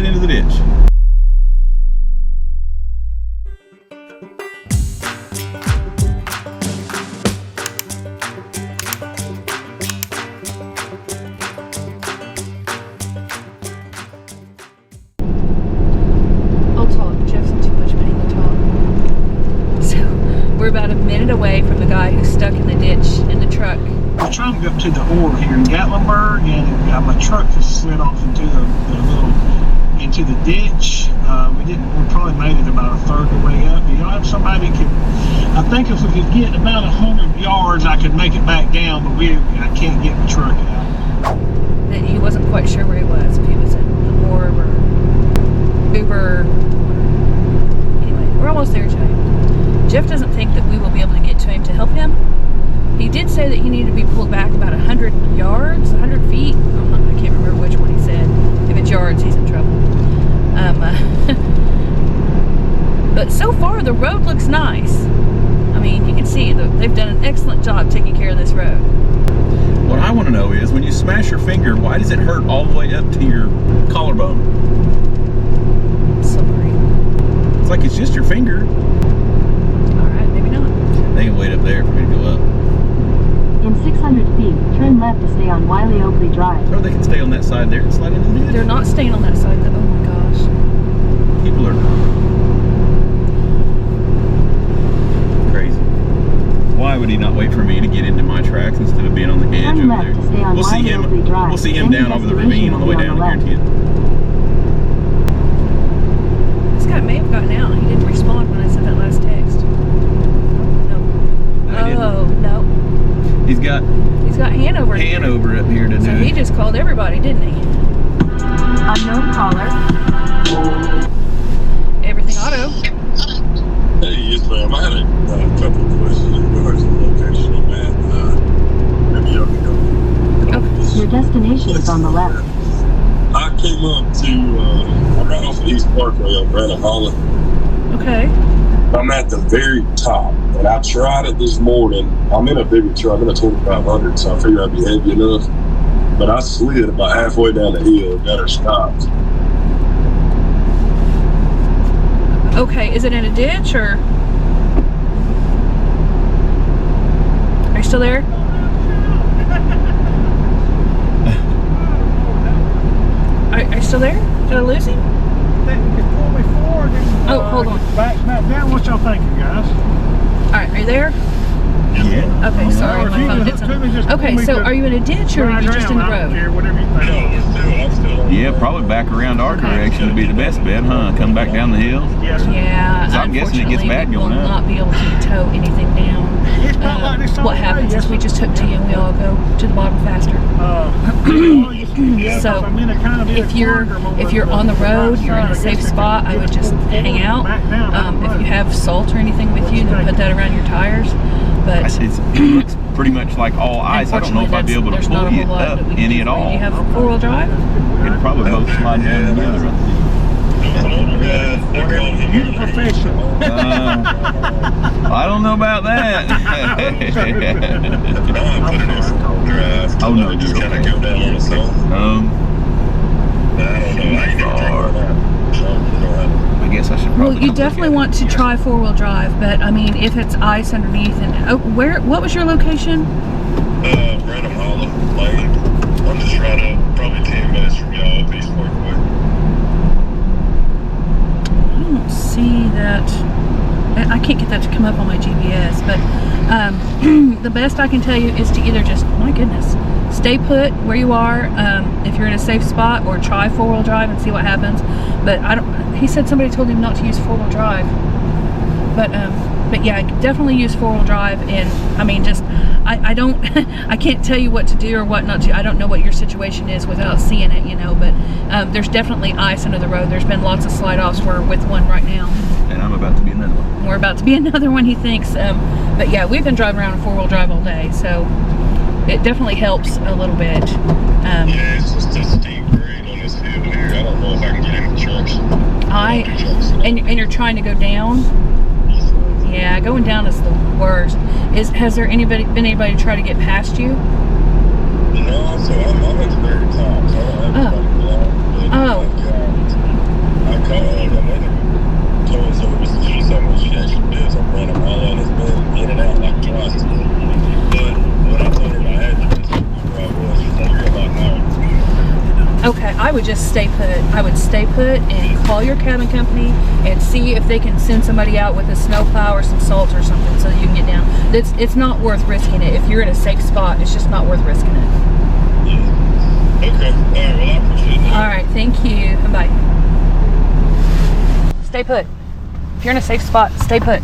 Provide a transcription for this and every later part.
slide into the ditch. I'll talk. Jeff's in too much pain to talk. So, we're about a minute away from the guy who's stuck in the ditch in the truck. We're trying to go up to the ore here in Gatlinburg, and my truck just slid off into into the ditch. We probably made it about a third of the way up. Do y'all have somebody that I think if we could get about 100 yards, I could make it back down, but I can't get the truck out. That he wasn't quite sure where he was. If he was in the Orb or Uber. Anyway, we're almost there, Jay. Jeff doesn't think that we will be able to get to him to help him. He did say that he needed to be pulled back about 100 yards, 100 feet. I can't remember which one he said. If it's yards, he's in trouble. But so far, the road looks nice. I mean, you can see they've done an excellent job taking care of this road. What I want to know is, when you smash your finger, why does it hurt all the way up to your collarbone? Sorry. It's like it's just your finger. Alright, maybe not. They can wait up there for me to go up. In 600 feet, turn left to stay on Wiley Oakley Drive. Or they can stay on that side there and slide into the ditch. They're not staying on that side, though. Oh my gosh. People are crazy. Why would he not wait for me to get into my tracks instead of being on the edge Turn over left there? to stay on Wiley Oakley Drive. We'll see him down over the ravine on the way down, I guarantee it. This guy may have gotten out. He didn't respond when I sent that last text. No, no. He's got Hanover. Hanover up here to do. So he just called everybody, didn't he? Unknown caller. Everything auto. Hey, yes ma'am. I had a couple of questions in regards to the location on that. Maybe y'all can help me. Your destination is on the left. I came up to, I'm right off of East Parkway up Granite Hollow. Okay. I'm at the very top, and I tried it this morning. I'm in a bigger truck. I'm in a 2500, so I figured I'd be heavy enough. But I slid about halfway down the hill, got her stopped. Okay, is it in a ditch or? Are you still there? Are you still there? Did I lose him? Oh, hold on. Back down. What y'all thinking, guys? Alright, are you there? Yeah. Okay, sorry, my phone did something. Okay, so are you in a ditch or are you just in the road? Whatever you think. I'm still. Yeah, probably back around our direction would be the best bet, huh? Come back down the hill. Yes. Yeah, So I'm guessing it gets bad we will going up. not be able to tow anything down. It's not like this all What day, happens yes. is we just hook to you and we all go to the bottom faster. So if you're on the road, you're in a safe spot, I would just hang out. If you have salt or anything with you, then put that around your tires. But It's pretty much like all ice. I don't know if I'd be able to pull you up any at all. You have four-wheel drive? It'd probably both slide down together. He's a professional. I don't know about that. Oh no, just kind of go down on its own. I don't know. I ain't never tried that. So, I guess I should probably. Well, you definitely want to try four-wheel drive, but I mean, if it's ice underneath and what was your location? Granite Hollow Lane. I'm just right up, probably 10 minutes from y'all up East Parkway. I don't see that. I can't get that to come up on my GPS, but the best I can tell you is to either just, my goodness, stay put where you are if you're in a safe spot, or try four-wheel drive and see what happens. But I don't. He said somebody told him not to use four-wheel drive, but yeah, definitely use four-wheel drive. And I mean, just I don't I can't tell you what to do or what not to. I don't know what your situation is without seeing it, you know. But there's definitely ice under the road. There's been lots of slide-offs. We're with one right now. And I'm about to be another one. We're about to be another one, he thinks. But yeah, we've been driving around in four-wheel drive all day, so it definitely helps a little bit. Yeah, it's just a steep grade on this hill here. I don't know if I can get any trucks. And you're trying to go down? Yeah, going down is the worst. Has there been anybody try to get past you? No, so I'm at the very top, so I don't have anybody below. called another towing service. She told me she actually does. I'm running all on this been in and out like twice. But when I told her my address, where I was, she's like, you're a lot higher. Okay, I would just stay put. I would stay put and call your cabin company and see if they can send somebody out with a snowplow or some salt or something so that you can get down. It's not worth risking it. If you're in a safe spot, it's just not worth risking it. Yeah. Okay. All right. Well, I appreciate it. All right, thank you. Bye. Stay put. If you're in a safe spot, stay put.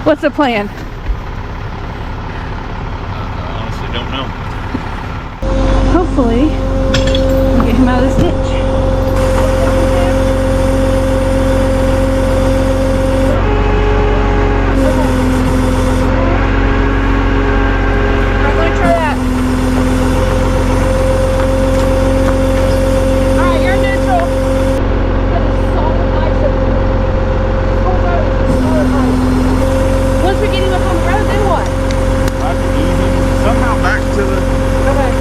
What's the plan? I honestly don't know. Hopefully, we'll get him out of this ditch. I'm going to try that. Alright, you're neutral. That is solid ice up here. This whole road is solid ice. Once we get him up on the road, then what? I can ease him somehow back to the. Okay.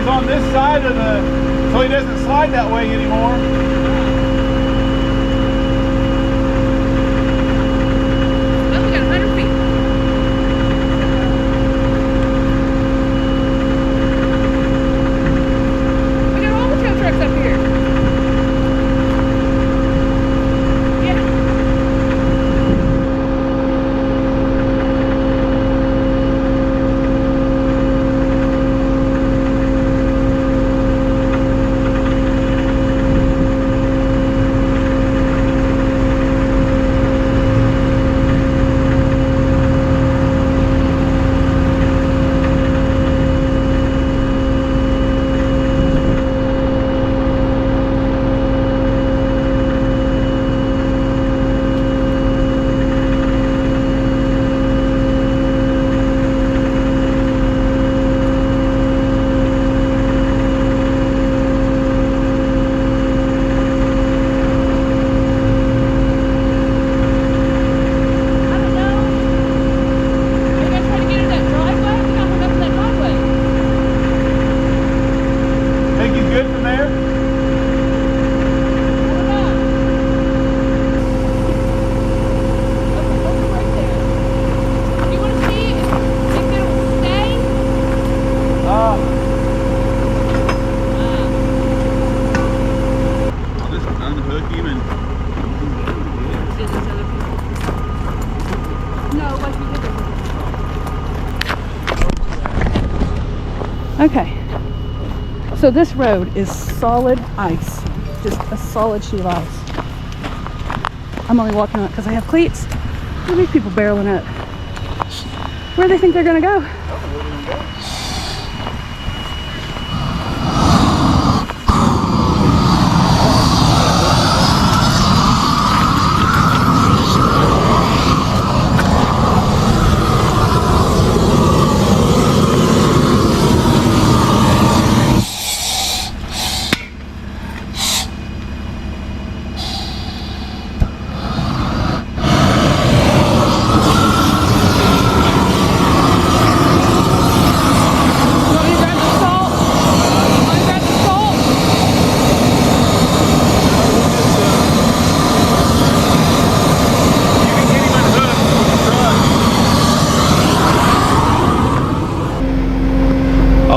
is on this side of the, so he doesn't slide that way anymore. Well, we got 100 feet. We got all the tow trucks up here. Yeah. Okay, so this road is solid ice, just a solid sheet of ice. I'm only walking on it because I have cleats. Look at these people barreling up. Where do they think they're gonna go?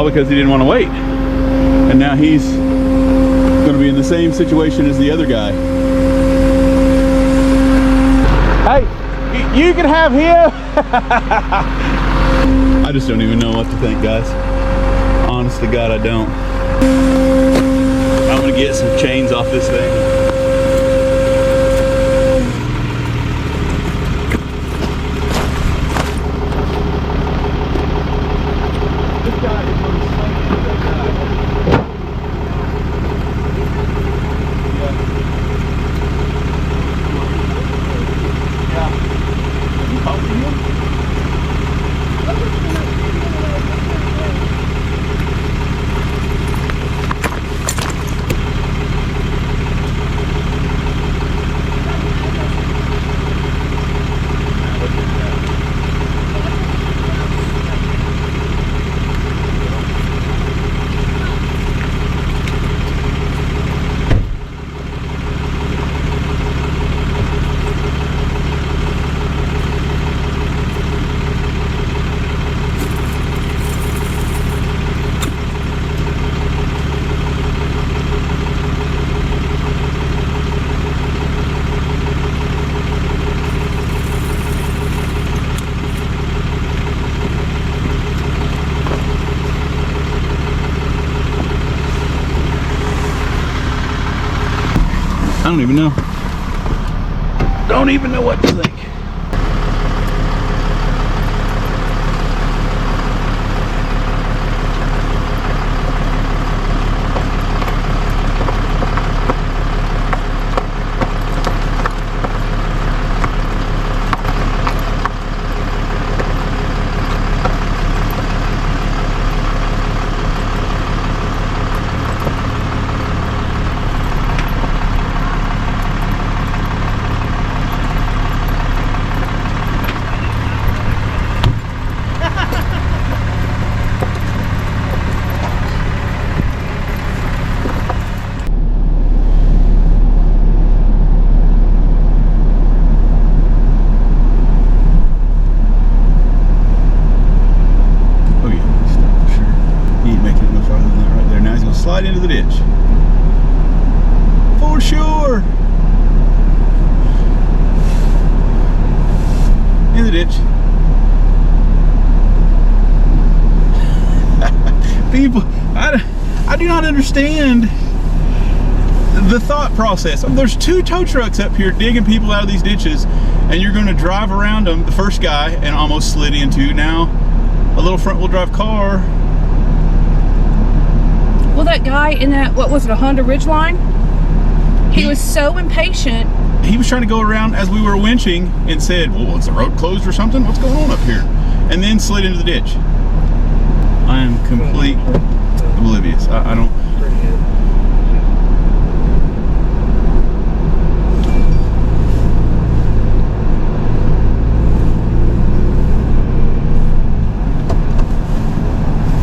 Because he didn't want to wait, and now he's going to be in the same situation as the other guy. Hey, you can have him. I just don't even know what to think, guys. Honest to God, I don't. I'm going to get some chains off this thing. I don't even know. Don't even know what to think. slide into the ditch. For sure. In the ditch. People, I do not understand the thought process. There's 2 tow trucks up here digging people out of these ditches, and you're going to drive around them, the first guy, and almost slid into now a little front-wheel drive car. Well, that guy in that, what was it, a Honda Ridgeline? He was so impatient. He was trying to go around as we were winching and said, well, is the road closed or something? What's going on up here? And then slid into the ditch. I am complete oblivious. I don't...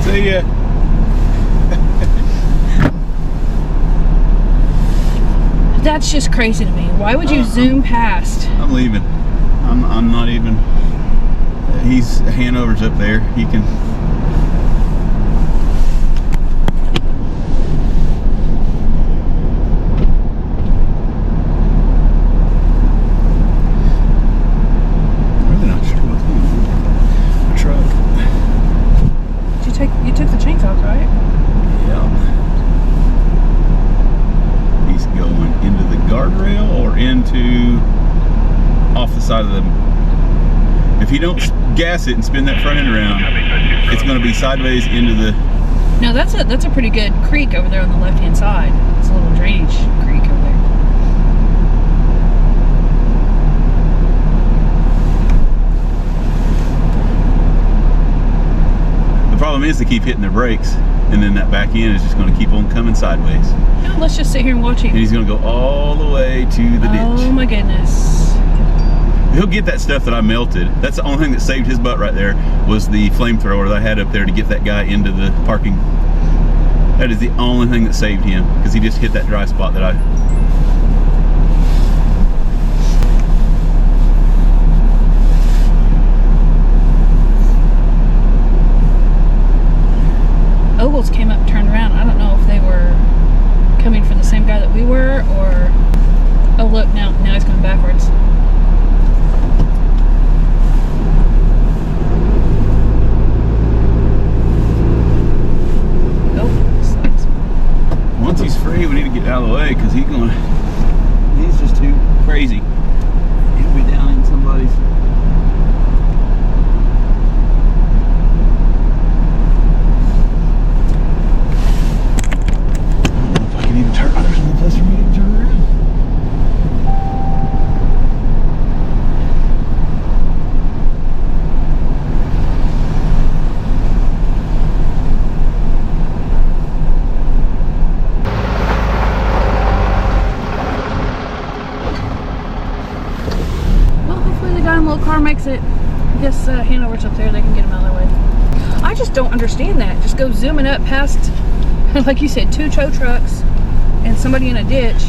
See ya. That's just crazy to me. Why would you zoom past? I'm leaving. I'm not even... He's... Hanover's up there. He can... You took the chains off, right? Yeah. He's going into the guardrail or into off the side of the... If you don't gas it and spin that front end around, it's going to be sideways into the... No, that's a pretty good creek over there on the left-hand side. It's a little drainage creek over there. The problem is they keep hitting their brakes, and then that back end is just going to keep on coming sideways. No, let's just sit here and watch him. And he's going to go all the way to the ditch. Oh my goodness. He'll get that stuff that I melted. That's the only thing that saved his butt right there, was the flamethrower that I had up there to get that guy into the parking. That is the only thing that saved him, because he just hit that dry spot that I... Ogles came up and turned around. I don't know if they were coming for the same guy that we were, or... Oh look, now he's going backwards. Once he's free, we need to get out of the way, because he's just too crazy. He'll be down in somebody's... I don't know if I can even turn. There's no place for me to turn around. Car makes it. I guess Hanover's up there, they can get him out of the way. I just don't understand that. Just go zooming up past, like you said, 2 tow trucks and somebody in a ditch.